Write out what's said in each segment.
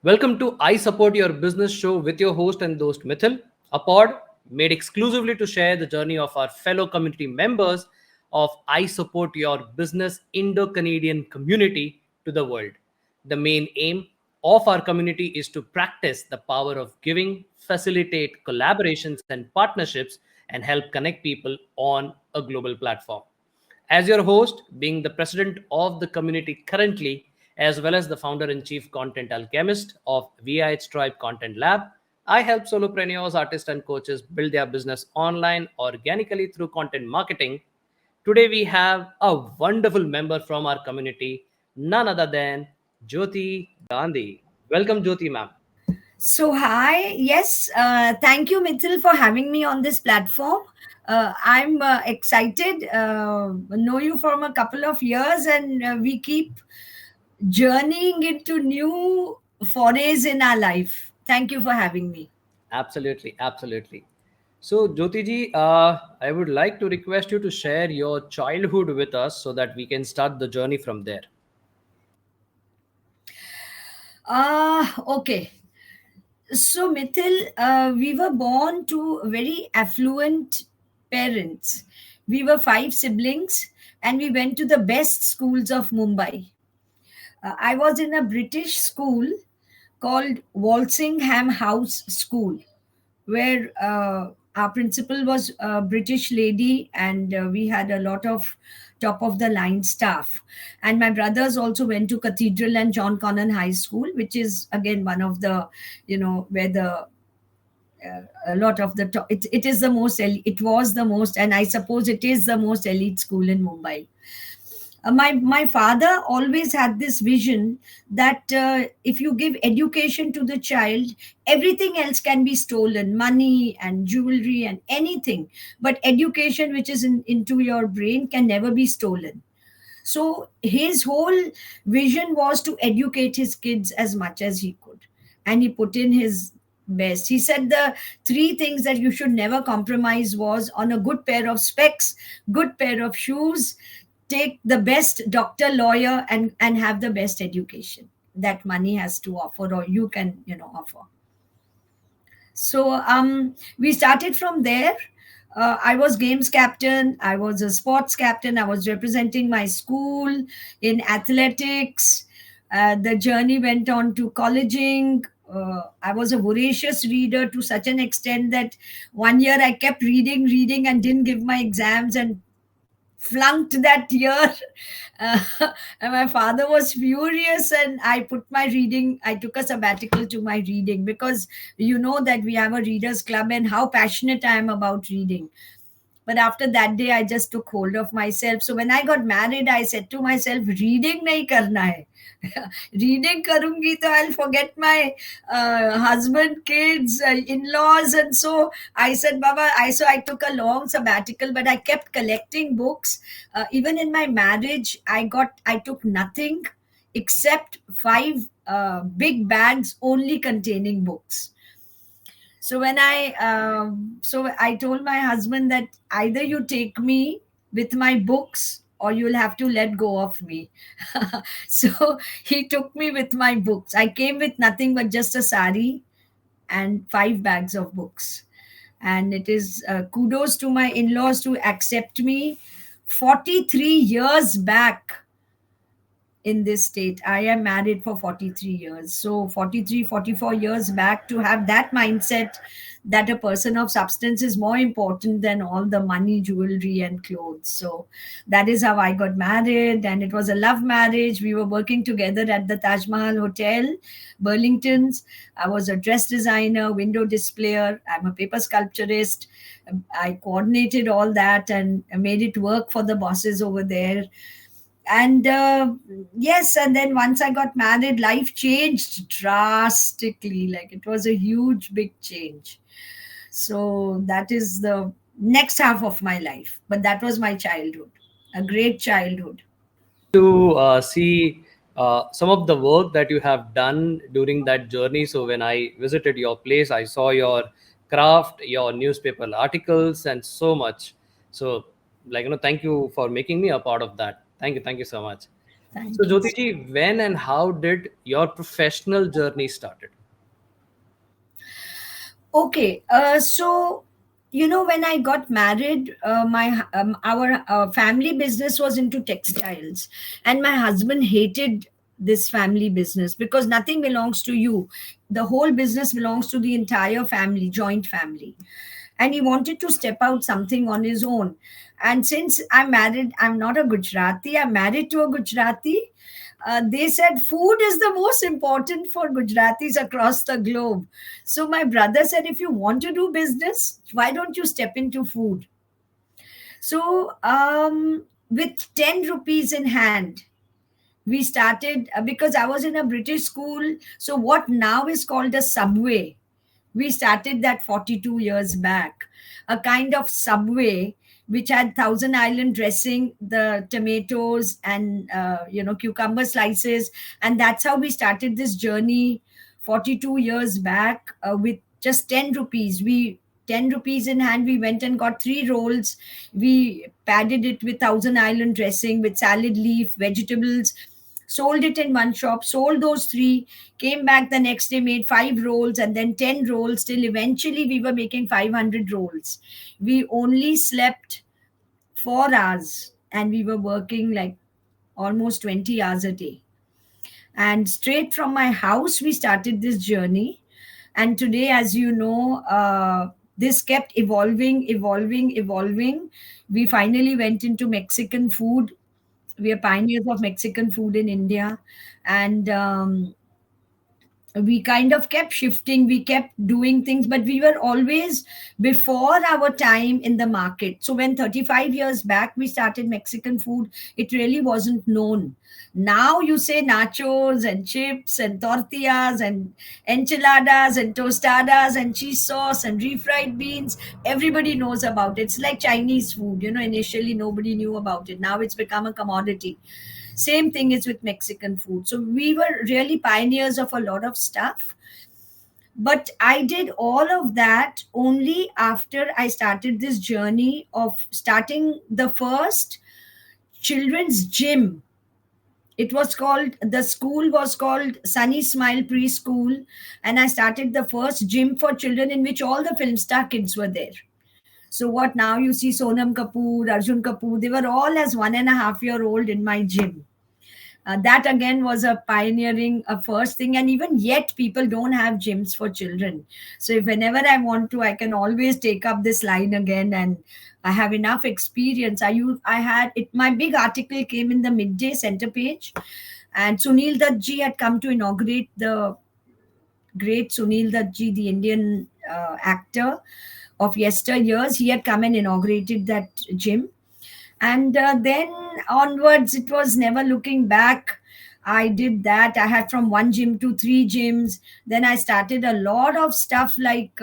Welcome to I Support Your Business show with your host and host Mithil, a pod made exclusively to share the journey of our fellow community members of I Support Your Business Indo-Canadian community to the world. The main aim of our community is to practice the power of giving, facilitate collaborations and partnerships, and help connect people on a global platform. As your host, being the president of the community currently, as well as the founder and chief content alchemist of VIH Tribe Content Lab, I help solopreneurs, artists, and coaches build their business online organically through content marketing. Today, we have a wonderful member from our community, none other than Jyoti Gandhi. Welcome, Jyoti, ma'am. So, hi. Yes, thank you, Mithil, for having me on this platform. I'm excited. Know you from a couple of years, and we keep journeying into new forays in our life. Thank you for having me. Absolutely, absolutely. So, Jyoti ji, I would like to request you to share your childhood with us so that we can start the journey from there. Okay. So, Mithil, we were born to very affluent parents. We were five siblings, and we went to the best schools of Mumbai. I was in a British school called Walsingham House School, where our principal was a British lady, and we had a lot of top of the line staff. And my brothers also went to Cathedral and John Connon High School, which is again one of the, where the a lot of the top, it is the most it was the most, and I suppose it is the most elite school in Mumbai. My father always had this vision that if you give education to the child, everything else can be stolen, money and jewelry and anything, but education which is into your brain can never be stolen. So his whole vision was to educate his kids as much as he could, and he put in his best. He said the three things that you should never compromise was on a good pair of specs, good pair of shoes, take the best doctor, lawyer, and have the best education that money has to offer, or you can offer. So we started from there. I was games captain, I was a sports captain, I was representing my school in athletics. The journey went on to colleging. I was a voracious reader to such an extent that one year I kept reading and didn't give my exams and flunked that year. uh, and my father was furious, and I took a sabbatical to my reading, because you know that we have a readers club and how passionate I am about reading. But after that day I just took hold of myself. So when I got married, I said to myself, reading nahi karna hai. Reading karungi to I'll forget my husband, kids, in-laws. And so I said, Baba, I took a long sabbatical, but I kept collecting books. Even in my marriage, I took nothing except five big bags only containing books. So I told my husband that either you take me with my books, or you'll have to let go of me. So he took me with my books. I came with nothing but just a sari and five bags of books. And it is kudos to my in-laws to accept me 43 years back in this state. I am married for 43 years. So 43, 44 years back, to have that mindset that a person of substance is more important than all the money, jewelry, and clothes. So that is how I got married. And it was a love marriage. We were working together at the Taj Mahal Hotel, Burlington's. I was a dress designer, window displayer. I'm a paper sculpturist. I coordinated all that and made it work for the bosses over there. And yes, and then once I got married, life changed drastically. Like, it was a huge big change. So that is the next half of my life, but that was my childhood, a great childhood. To see some of the work that you have done during that journey. So, when I visited your place, I saw your craft, your newspaper articles, and so much. So, thank you for making me a part of that. Thank you so much. So, Thank you. Jyotiji, when and how did your professional journey started? Okay, so when I got married, my our family business was into textiles, and my husband hated this family business because nothing belongs to you. The whole business belongs to the entire family, joint family, and he wanted to step out something on his own. And since I'm married, I'm not a Gujarati. I'm married to a Gujarati. They said food is the most important for Gujaratis across the globe. So my brother said, if you want to do business, why don't you step into food? So with 10 rupees in hand, we started because I was in a British school. So what now is called a subway, we started that 42 years back, a kind of subway which had Thousand Island dressing, the tomatoes and cucumber slices, and that's how we started this journey 42 years back with just 10 rupees. We 10 rupees in hand, we went and got three rolls. We padded it with Thousand Island dressing, with salad leaf, vegetables, sold it in one shop, sold those three, came back the next day, made five rolls and then 10 rolls, till eventually we were making 500 rolls. We only slept 4 hours and we were working like almost 20 hours a day. And straight from my house, we started this journey. And today, as you know, this kept evolving, evolving, evolving. We finally went into Mexican food. We are pioneers of Mexican food in India. And we kind of kept shifting, we kept doing things, but we were always before our time in the market. So when 35 years back we started Mexican food, it really wasn't known. Now you say nachos and chips and tortillas and enchiladas and tostadas and cheese sauce and refried beans, everybody knows about it. It's like Chinese food, initially nobody knew about it, now it's become a commodity. Same thing is with Mexican food. So we were really pioneers of a lot of stuff. But I did all of that only after I started this journey of starting the first children's gym. The school was called Sunny Smile Preschool. And I started the first gym for children in which all the film star kids were there. So what now you see Sonam Kapoor, Arjun Kapoor, they were all as 1.5 year old in my gym. That again was a pioneering, a first thing, and even yet people don't have gyms for children. So if whenever I want to, I can always take up this line again, and I have enough experience. I had it. My big article came in the midday center page, and Sunil Dutt ji had come to inaugurate the great Sunil Dutt ji, the Indian actor of yesteryears. He had come and inaugurated that gym, and then onwards it was never looking back. I did that. I had from one gym to three gyms. Then I started a lot of stuff like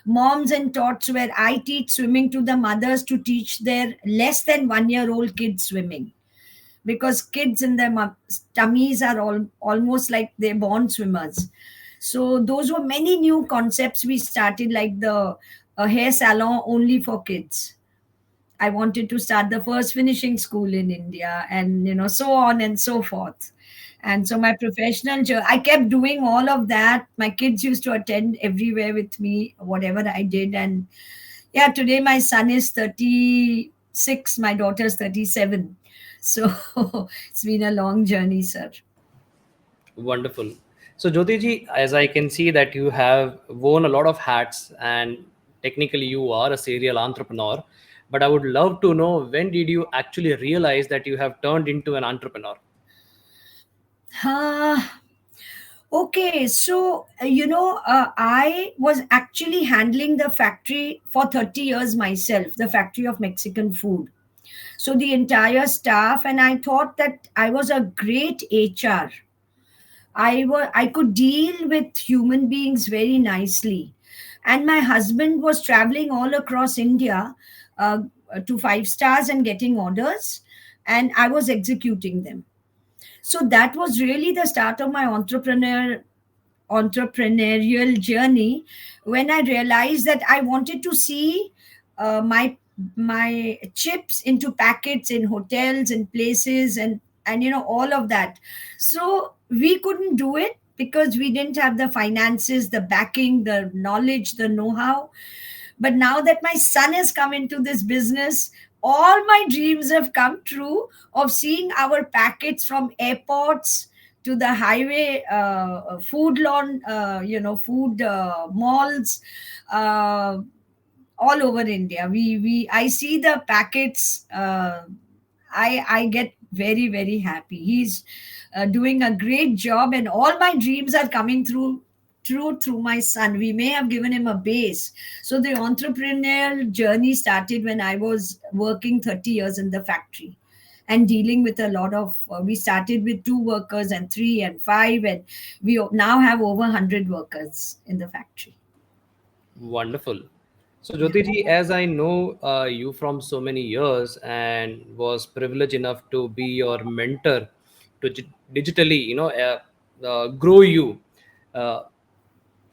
moms and tots, where I teach swimming to the mothers to teach their less than 1 year old kids swimming, because kids in their tummies are almost like they're born swimmers. So those were many new concepts we started, like the hair salon only for kids. I wanted to start the first finishing school in India, and so on and so forth. And so my professional journey, I kept doing all of that. My kids used to attend everywhere with me, whatever I did. And yeah, today my son is 36, my daughter's 37. So it's been a long journey, sir. Wonderful. So, Jyotiji, as I can see that you have worn a lot of hats and technically you are a serial entrepreneur, but I would love to know, when did you actually realize that you have turned into an entrepreneur? Uh, okay, so I was actually handling the factory for 30 years myself, the factory of Mexican food. So the entire staff, and I thought that I was a great HR. I could deal with human beings very nicely. And my husband was traveling all across India uh, to five stars and getting orders, and I was executing them. So that was really the start of my entrepreneurial journey, when I realized that I wanted to see my chips into packets in hotels and places, and and all of that. So we couldn't do it because we didn't have the finances, the backing, the knowledge, the know-how. But now that my son has come into this business, all my dreams have come true of seeing our packets from airports to the highway, food lawn, food malls, uh, all over India. I see the packets. I get very, very happy. He's doing a great job, and all my dreams are coming through my son. We may have given him a base. So the entrepreneurial journey started when I was working 30 years in the factory and dealing with a lot of. We started with 2 workers and 3 and 5, and we now have over 100 workers in the factory. Wonderful. So, Yeah. Jyoti ji, as I know you from so many years and was privileged enough to be your mentor to digitally, grow you. Uh,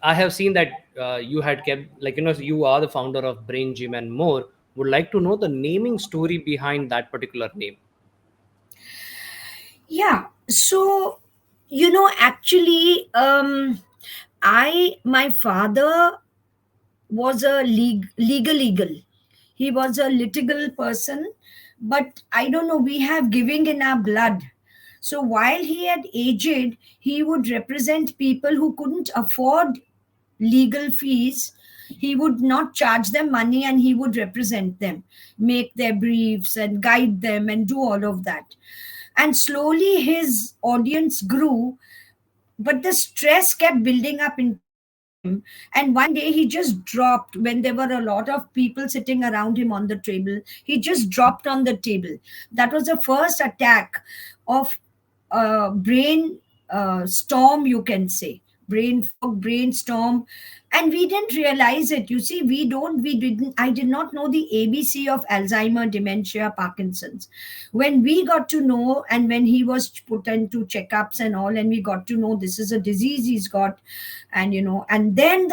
I have seen that you had kept, like, you are the founder of Brain Gym and more. Would like to know the naming story behind that particular name. Yeah. So, actually, my father was a legal. He was a litigal person, but I don't know, we have giving in our blood. So while he had aged, he would represent people who couldn't afford legal fees. He would not charge them money, and he would represent them, make their briefs and guide them and do all of that. And slowly his audience grew, but the stress kept building up into him. And one day he just dropped when there were a lot of people sitting around him on the table. He just dropped on the table. That was the first attack of brain storm, you can say. Brain fog, brainstorm. And we didn't realize it. You see, we didn't, I did not know the ABC of Alzheimer, dementia, Parkinson's. When we got to know, and when he was put into checkups and all, and we got to know this is a disease he's got, and and then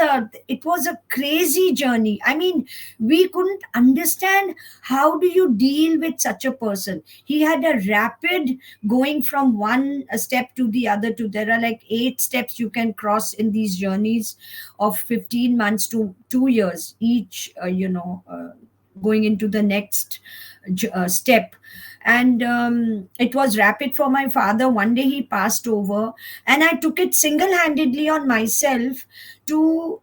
it was a crazy journey. I mean, we couldn't understand how do you deal with such a person. He had a rapid going from one step to the other. To There are like 8 steps you can cross in these journeys of 15 months to 2 years each, going into the next step. And it was rapid for my father. One day he passed over, and I took it single handedly on myself to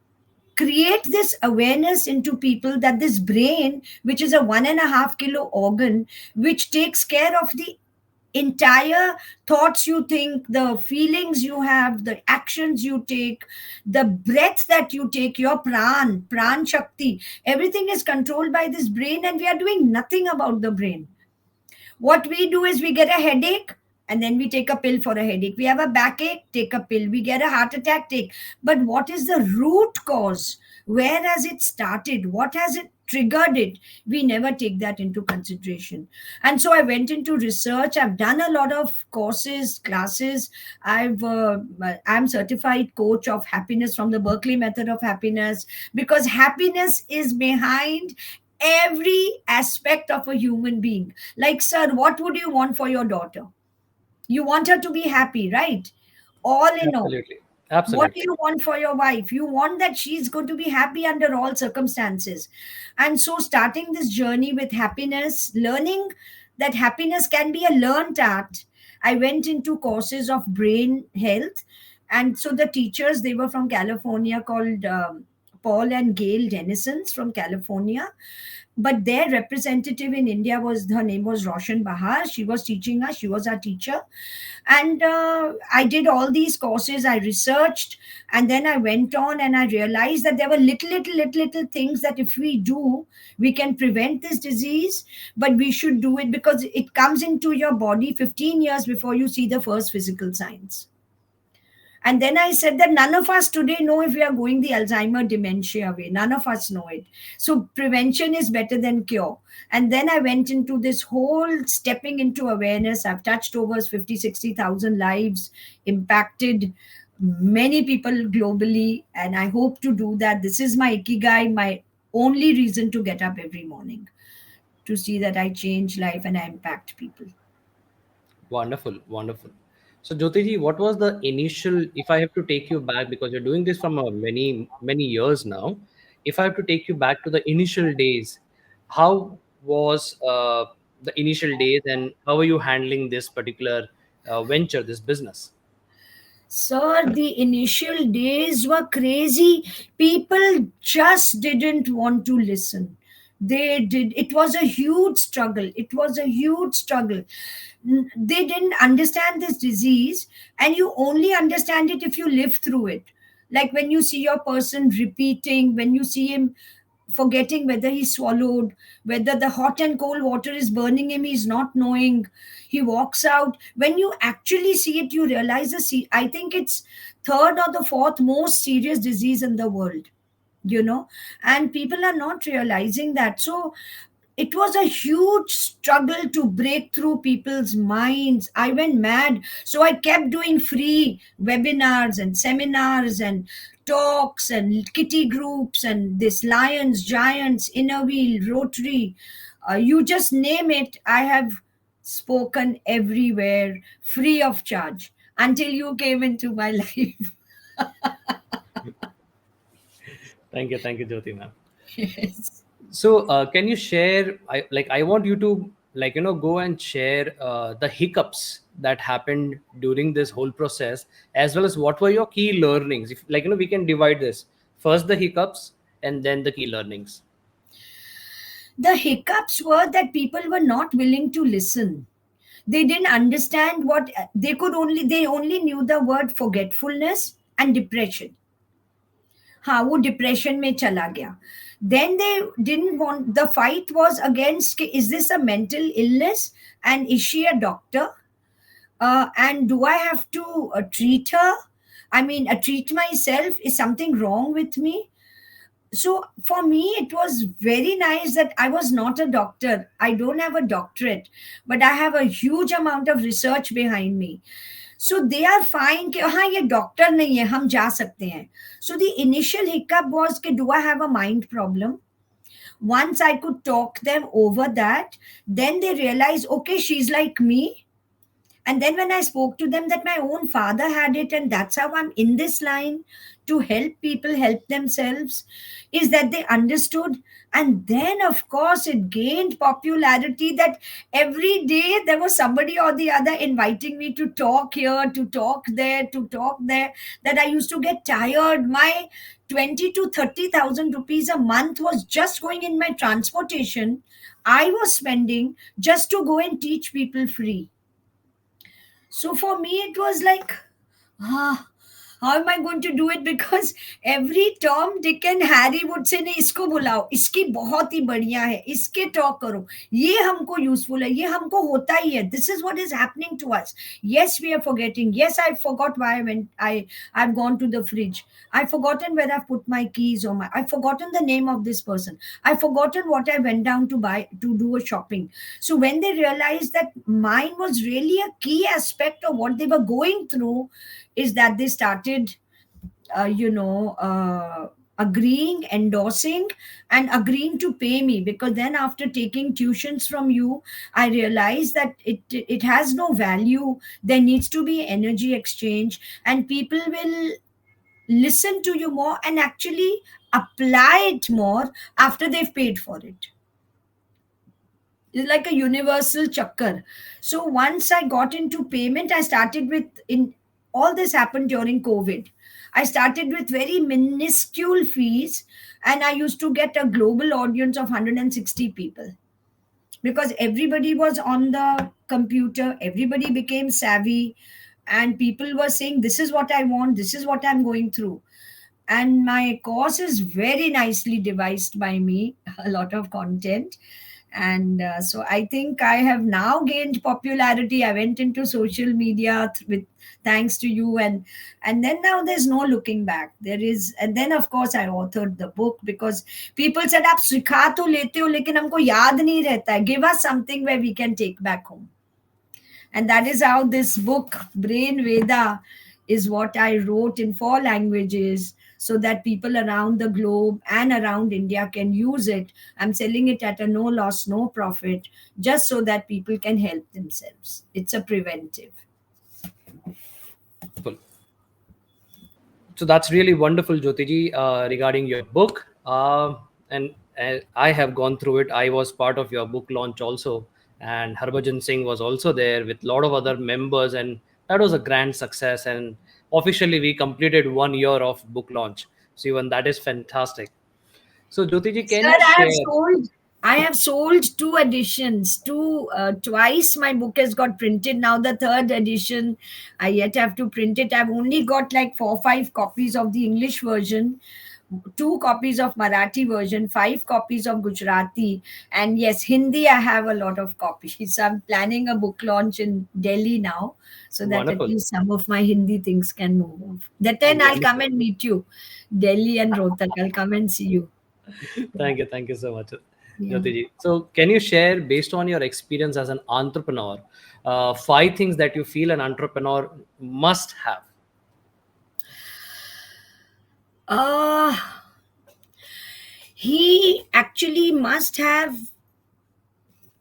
create this awareness into people that this brain, which is a 1.5 kilo organ, which takes care of the entire thoughts you think, the feelings you have, the actions you take, the breath that you take, your pran shakti, everything is controlled by this brain, and we are doing nothing about the brain. What we do is we get a headache, and then we take a pill for a headache. We have a backache, take a pill. We get a heart attack, take. But what is the root cause? Where has it started? What has it triggered it? We never take that into consideration. And so I went into research. I've done a lot of courses, classes. I'm certified coach of happiness from the Berkeley Method of Happiness, because happiness is behind every aspect of a human being. Like, sir, what would you want for your daughter? You want her to be happy, right? All in all. Absolutely. What do Absolutely. you want for your wife? You want that she's going to be happy under all circumstances. And so, starting this journey with happiness, learning that happiness can be a learned art, I went into courses of brain health. And so, the teachers, they were from California, called Paul and Gail Dennisons from California. But their representative in India was, her name was Roshan Bahar. She was teaching us, she was our teacher. And I did all these courses, I researched, and then I went on, and I realized that there were little things that if we do, we can prevent this disease. But we should do it because it comes into your body 15 years before you see the first physical signs. And then I said that none of us today know if we are going the Alzheimer dementia way. None of us know it. So prevention is better than cure. And then I went into this whole stepping into awareness. I've touched over 50, 60,000 lives, impacted many people globally. And I hope to do that. This is my ikigai, my only reason to get up every morning, to see that I change life and I impact people. Wonderful, wonderful. So, Jyotiji, what was the initial? If I have to take you back, because you're doing this from many years now, if I have to take you back to the initial days, how was the initial days, and how are you handling this particular venture, this business? Sir, the initial days were crazy. People just didn't want to listen. They did. It was a huge struggle. It was a huge struggle. They didn't understand this disease, and you only understand it if you live through it. Like when you see your person repeating, when you see him forgetting whether he swallowed, whether the hot and cold water is burning him, he's not knowing. He walks out. When you actually see it, you realize I think it's third or the fourth most serious disease in the world, you know, and people are not realizing that. So it was a huge struggle to break through people's minds. I went mad. So I kept doing free webinars and seminars and talks and kitty groups and this Lions, Giants, Inner Wheel, Rotary. You just name it. I have spoken everywhere free of charge until you came into my life. Thank you, Jyoti, ma'am. Yes. So, can you share? I want you to go and share the hiccups that happened during this whole process, as well as what were your key learnings. If we can divide this first the hiccups and then the key learnings. The hiccups were that people were not willing to listen. They didn't understand what they only knew the word forgetfulness and depression. हाँ वो depression में चला गया. Then they didn't want, the fight was against, is this a mental illness and is she a doctor, and do I have to treat her, I mean treat myself, is something wrong with me. So for me it was very nice that I was not a doctor, I don't have a doctorate, but I have a huge amount of research behind me. So they are fine कि हाँ ये doctor नहीं है हम जा सकते हैं. So the initial hiccup was कि do I have a mind problem. Once I could talk them over that, then they realized okay she's like me. And then when I spoke to them that my own father had it and that's how I'm in this line to help people help themselves, is that they understood. And then, of course, it gained popularity that every day there was somebody or the other inviting me to talk here, to talk there, to talk there, that I used to get tired. My 20 to 30,000 rupees a month was just going in my transportation. I was spending just to go and teach people free. So for me, it was like, ah, how am I going to do it? Because every Tom, Dick and Harry would say, नहीं इसको बुलाओ, इसकी बहुत ही बढ़िया है, इसके talk करो, ये हमको useful है, ये हमको होता ही है. This is what is happening to us. Yes, we are forgetting. Yes, I forgot why I've gone to the fridge. I've forgotten where I've put my keys or I've forgotten the name of this person. I've forgotten what I went down to buy to do a shopping. So when they realized that mine was really a key aspect of what they were going through, is that they started, agreeing, endorsing, and agreeing to pay me. Because then, after taking tuitions from you, I realized that it has no value. There needs to be energy exchange, and people will listen to you more and actually apply it more after they've paid for it. It's like a universal chakkar. So once I got into payment, I started with, in all this happened during COVID. I started with very minuscule fees, and I used to get a global audience of 160 people because everybody was on the computer, everybody became savvy, and people were saying, this is what I want, this is what I'm going through. And my course is very nicely devised by me, a lot of content. And so I think I have now gained popularity. I went into social media with, thanks to you, and then now there's no looking back. There is, and then of course I authored the book because people said आप सिखा तो लेते हो लेकिन हमको याद नहीं रहता है, give us something where we can take back home. And that is how this book Brain Veda is what I wrote in 4 languages so that people around the globe and around India can use it. I'm selling it at a no loss, no profit, just so that people can help themselves. It's a preventive. Wonderful. So that's really wonderful, Jyotiji, regarding your book. And I have gone through it. I was part of your book launch also, and Harbhajan Singh was also there with a lot of other members, and that was a grand success. And officially, we completed 1 year of book launch. So even that is fantastic. So Jyotiji, can Sir, you I have share? sold. I have sold 2 editions. Twice my book has got printed. Now the third edition, I yet have to print it. I've only got like 4, 5 copies of the English version, 2 copies of Marathi version, 5 copies of Gujarati, and yes, Hindi. I have a lot of copies. So I'm planning a book launch in Delhi now, so that at Wonderful, least some of my Hindi things can move off. That then I'll come wonderful. and meet you, Delhi and Rohtak. I'll come and see you. Thank you so much, Yeah. Jyotiji. So, can you share, based on your experience as an entrepreneur, 5 things that you feel an entrepreneur must have? Uh, he actually must have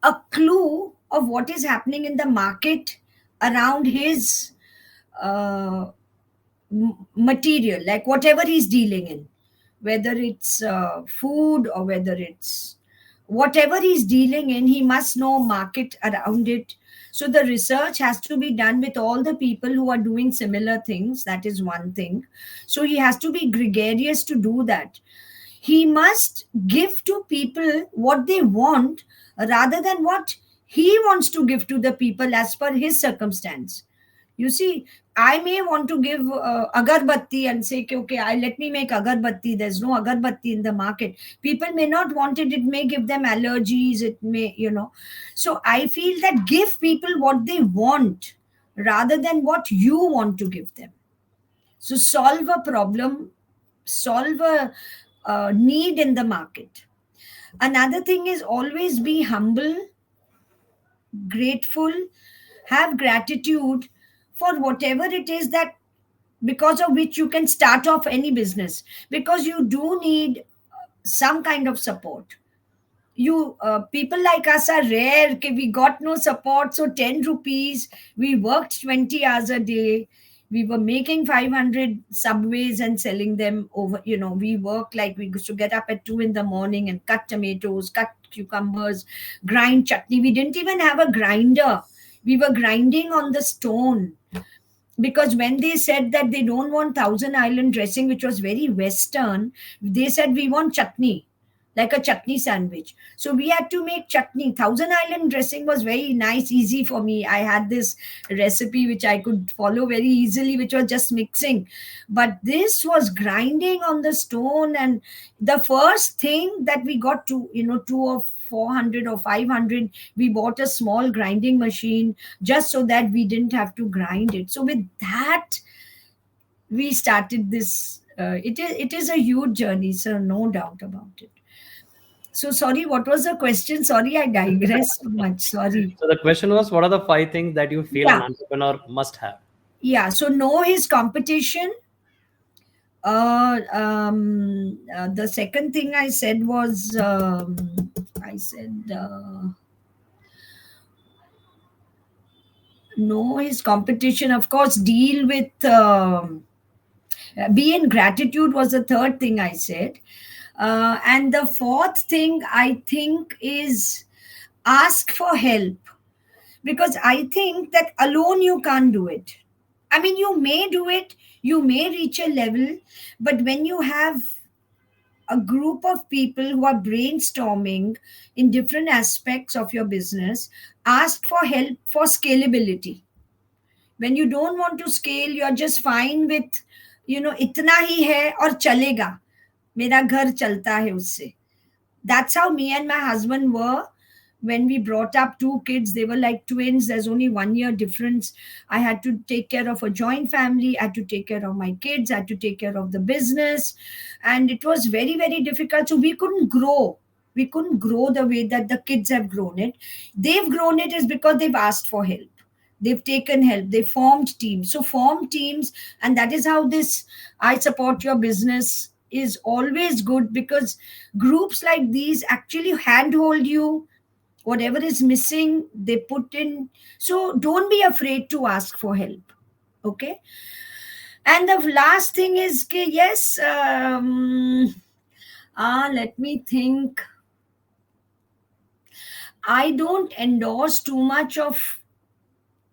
a clue of what is happening in the market around his uh, material, like whatever he's dealing in, whether it's food or whether it's whatever he's dealing in, he must know market around it. So the research has to be done with all the people who are doing similar things. That is one thing. So he has to be gregarious to do that. He must give to people what they want rather than what he wants to give to the people as per his circumstance. You see, I may want to give agarbatti and say, okay, let me make agarbatti. There's no agarbatti in the market. People may not want it. It may give them allergies. It may. So I feel that give people what they want rather than what you want to give them. So solve a problem, solve a need in the market. Another thing is always be humble, grateful, have gratitude for whatever it is that because of which you can start off any business, because you do need some kind of support. You people like us are rare. Okay, we got no support, so 10 rupees, we worked 20 hours a day, we were making 500 subways and selling them over. We work like we used to get up at 2 in the morning and cut tomatoes, cut cucumbers, grind chutney. We didn't even have a grinder. We were grinding on the stone, because when they said that they don't want Thousand Island dressing, which was very Western, they said we want chutney, like a chutney sandwich. So we had to make chutney. Thousand Island dressing was very nice, easy for me. I had this recipe which I could follow very easily, which was just mixing. But this was grinding on the stone. And the first thing that we got to, two or 400 or 500, we bought a small grinding machine just so that we didn't have to grind it. So with that, we started this. It is a huge journey, so no doubt about it. So sorry, what was the question? Sorry, I digressed too much. Sorry. So, the question was, what are the 5 things that you feel an Yeah, entrepreneur must have? yeah. So know his competition. The second thing I said was, I said, know his competition. Of course, deal with. Be in gratitude was the third thing I said. And the fourth thing I think is ask for help, because I think that alone you can't do it. I mean, you may do it, you may reach a level, but when you have a group of people who are brainstorming in different aspects of your business, ask for help for scalability. When you don't want to scale, you're just fine with, itna hi hai aur chalega, mera ghar chalta hai usse. That's how me and my husband were when we brought up 2 kids. They were like twins. There's only 1 year difference. I had to take care of a joint family. I had to take care of my kids. I had to take care of the business. And it was very, very difficult. So we couldn't grow. We couldn't grow the way that the kids have grown it. They've grown it is because they've asked for help. They've taken help, they formed teams. So form teams, and that is how this I support your business is always good, because groups like these actually handhold you. Whatever is missing, they put in. So don't be afraid to ask for help. Okay. And the last thing is, yes, let me think. I don't endorse too much of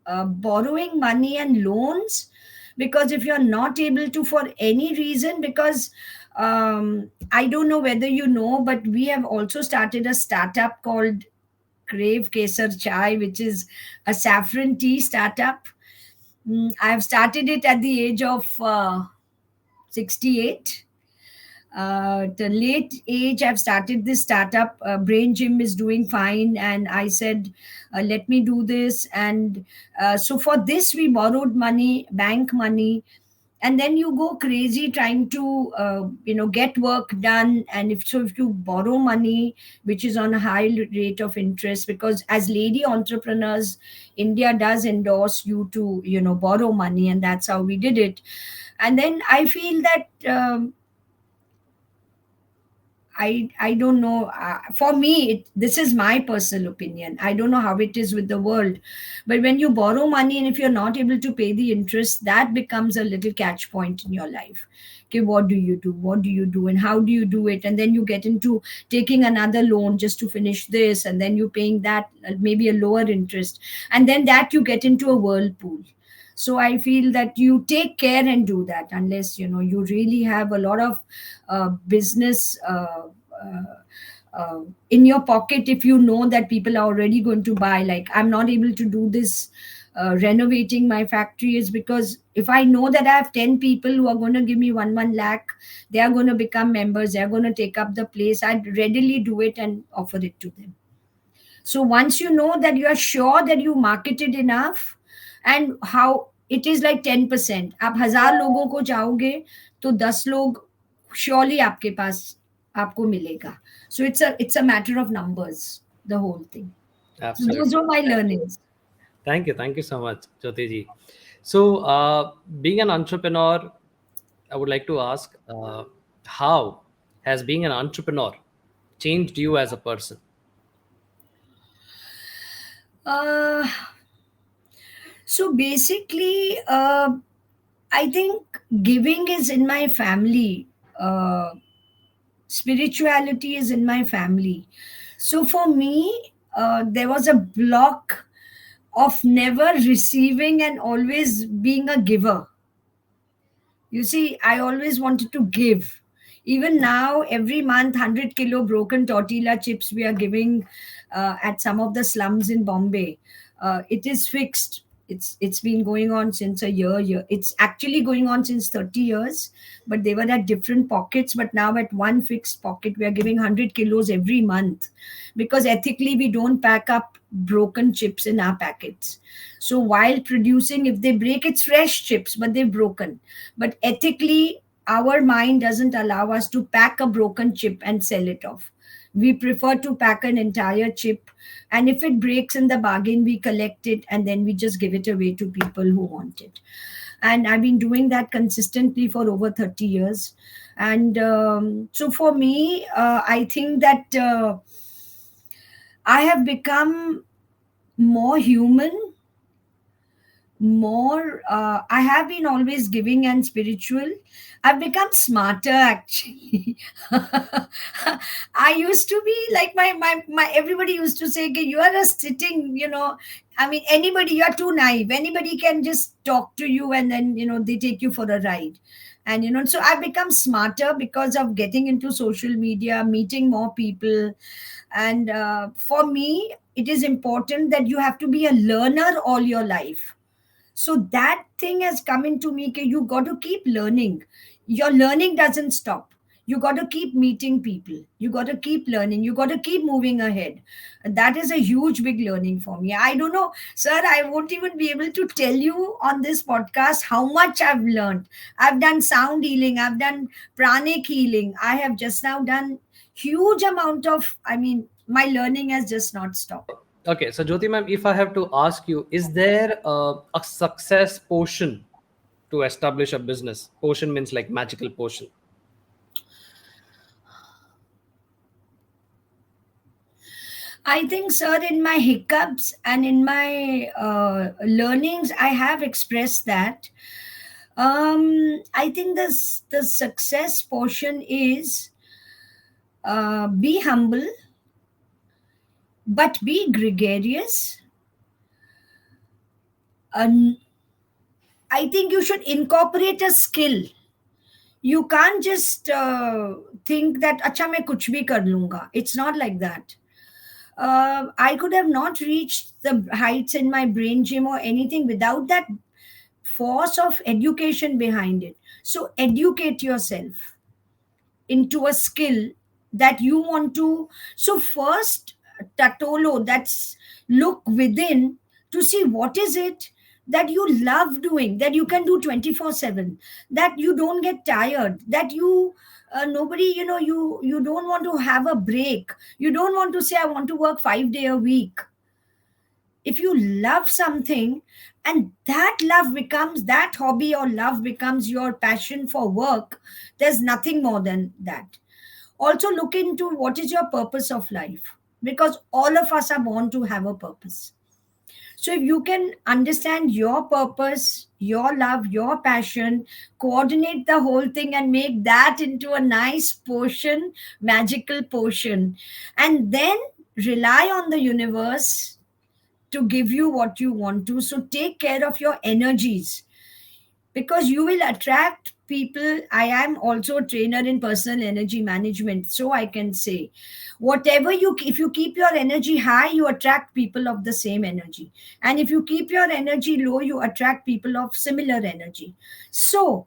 borrowing money and loans, because if you're not able to for any reason, because I don't know whether you know, but we have also started a startup called Crave Kesar Chai, which is a saffron tea startup. I've started it at the age of 68. At a late age, I've started this startup. Brain Gym is doing fine, and I said, "Let me do this." And so for this, we borrowed money, bank money, and then you go crazy trying to, get work done. And if you borrow money, which is on a high rate of interest, because as lady entrepreneurs, India does endorse you to, borrow money, and that's how we did it. And then I feel that. I don't know. For me, this is my personal opinion. I don't know how it is with the world, but when you borrow money and if you're not able to pay the interest, that becomes a little catch point in your life. Okay, what do you do? What do you do? And how do you do it? And then you get into taking another loan just to finish this, and then you paying that maybe a lower interest, and then that you get into a whirlpool. So I feel that you take care and do that, unless you really have a lot of business in your pocket. If you know that people are already going to buy, like I'm not able to do this renovating my factory, is because if I know that I have 10 people who are going to give me 1 lakh, they are going to become members, they are going to take up the place, I'd readily do it and offer it to them. So once you know that you are sure that you marketed enough, and how it is like 10%, आप 1,000 लोगों को जाओगे तो 10 लोग surely आपके पास आपको मिलेगा. So it's a matter of numbers, the whole thing. So those Absolutely. are my learnings. Thank you so much, Jyoti ji. So, being an entrepreneur, I would like to ask, how has being an entrepreneur changed you as a person? Uh, so basically, I think giving is in my family. Spirituality is in my family. So for me, there was a block of never receiving and always being a giver. You see, I always wanted to give. Even now, every month, 100 kilo broken tortilla chips we are giving at some of the slums in Bombay. It is fixed. It's been going on since a year. It's actually going on since 30 years, but they were at different pockets. But now at one fixed pocket, we are giving 100 kilos every month, because ethically we don't pack up broken chips in our packets. So while producing, if they break, it's fresh chips, but they've broken. But ethically, our mind doesn't allow us to pack a broken chip and sell it off. We prefer to pack an entire chip, and if it breaks in the bargain, we collect it and then we just give it away to people who want it. And I've been doing that consistently for over 30 years. And so for me, I think that I have become more human, more I have been always giving and spiritual. I've become smarter, actually. I used to be like my everybody used to say, "Okay, you are a sitting, I mean, anybody, you're too naive, anybody can just talk to you and then they take you for a ride." And so I've become smarter because of getting into social media, meeting more people. And for me, it is important that you have to be a learner all your life. So that thing has come into me, that you got to keep learning. Your learning doesn't stop. You got to keep meeting people, you got to keep learning, you got to keep moving ahead. And that is a huge big learning for me. I don't know, sir, I won't even be able to tell you on this podcast how much I've learned. I've done sound healing, I've done pranic healing, I have just now done huge amount of, I mean, my learning has just not stopped. Okay, so Jyoti ma'am, if I have to ask you, is there a success portion to establish a business? Portion means like magical portion. I think, sir, in my hiccups and in my learnings, I have expressed that. I think the success portion is be humble, but be gregarious. And I think you should incorporate a skill. You can't just think that acha main kuch bhi kar lunga. It's not like that. I could have not reached the heights in my brain gym or anything without that force of education behind it. So educate yourself into a skill that you want to. So first, tatolo, that's look within to see what is it that you love doing, that you can do 24/7, that you don't get tired, that you nobody, you don't want to have a break. You don't want to say I want to work 5 day a week. If you love something and that love becomes that hobby, or love becomes your passion for work, there's nothing more than that. Also look into what is your purpose of life, because all of us are born to have a purpose. So if you can understand your purpose, your love, your passion, coordinate the whole thing and make that into a nice portion, magical portion, and then rely on the universe to give you what you want to. So take care of your energies, because you will attract people. I am also a trainer in personal energy management, so I can say whatever you, if you keep your energy high, you attract people of the same energy, and if you keep your energy low, you attract people of similar energy. So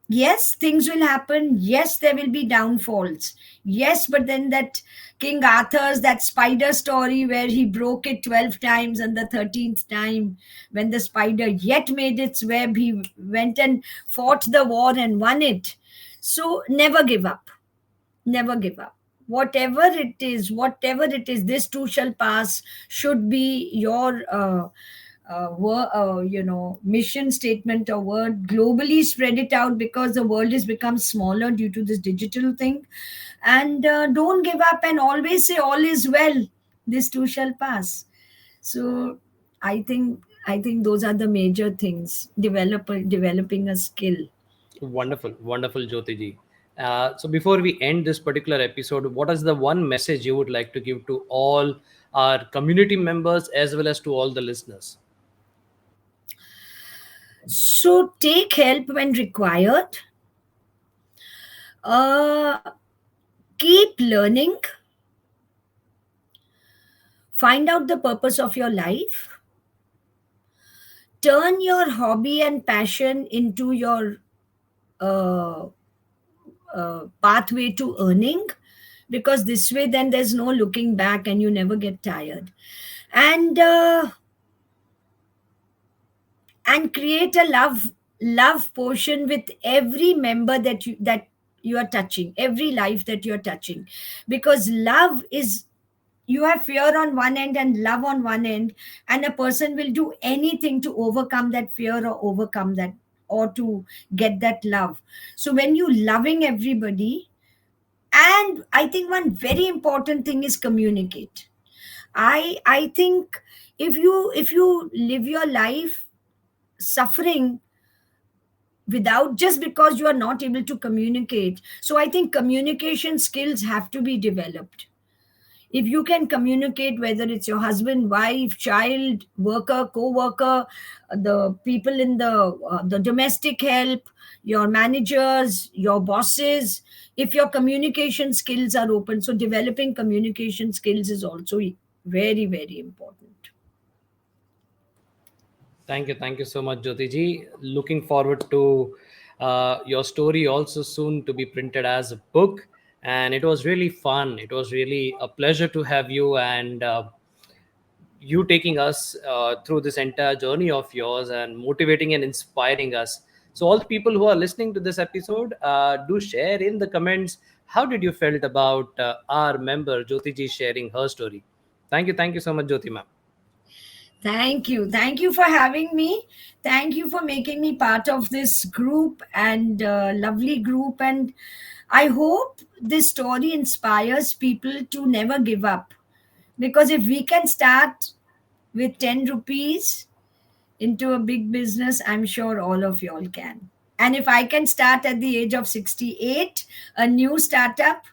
yes, things will happen. Yes, there will be downfalls. Yes, but then that King Arthur's, that spider story where he broke it 12 times, and the 13th time, when the spider yet made its web, he went and fought the war and won it. So never give up. Never give up. Whatever it is, this too shall pass should be your mission statement or word. Globally spread it out, because the world has become smaller due to this digital thing. And don't give up, and always say all is well, this too shall pass. So I think those are the major things. Developing a skill. Wonderful, wonderful, Jyoti ji. So before we end this particular episode, what is the one message you would like to give to all our community members as well as to all the listeners? So take help when required. uh, Keep learning. Find out the purpose of your life. Turn your hobby and passion into your uh, pathway to earning, because this way then there's no looking back and you never get tired. And uh, and create a love portion with every member that you are touching, every life that you are touching, because love is, you have fear on one end and love on one end, and a person will do anything to overcome that fear, or overcome that, or to get that love. So when you loving everybody, and I think one very important thing is communicate. I think if you live your life suffering without, just because you are not able to communicate, so I think communication skills have to be developed. If you can communicate, whether it's your husband, wife, child, worker, co-worker, the people in the domestic help, your managers, your bosses, if your communication skills are open, so developing communication skills is also very, very important. Thank you so much, Jyoti ji. Looking forward to your story also soon to be printed as a book. And it was really fun. It was really a pleasure to have you, and you taking us through this entire journey of yours and motivating and inspiring us. So all the people who are listening to this episode, do share in the comments how did you felt about our member Jyoti ji sharing her story. Thank you so much, Jyoti ma'am. Thank you. Thank you for having me. Thank you for making me part of this group and lovely group. And I hope this story inspires people to never give up. Because if we can start with 10 rupees into a big business, I'm sure all of y'all can. And if I can start at the age of 68, a new startup,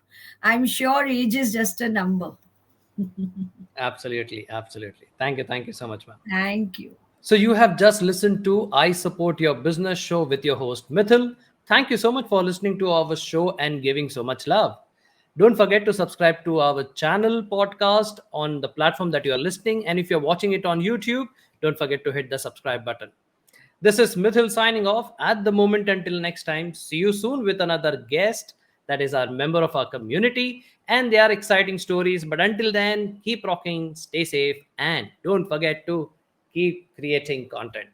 I'm sure age is just a number. Absolutely, absolutely. Thank you so much, ma'am. Thank you. So you have just listened to I Support Your Business show with your host Mithil. Thank you so much for listening to our show and giving so much love. Don't forget to subscribe to our channel podcast on the platform that you are listening, and if you're watching it on YouTube, don't forget to hit the subscribe button. This is Mithil signing off at the moment. Until next time, see you soon with another guest that is our member of our community and their exciting stories. But until then, keep rocking, stay safe, and don't forget to keep creating content.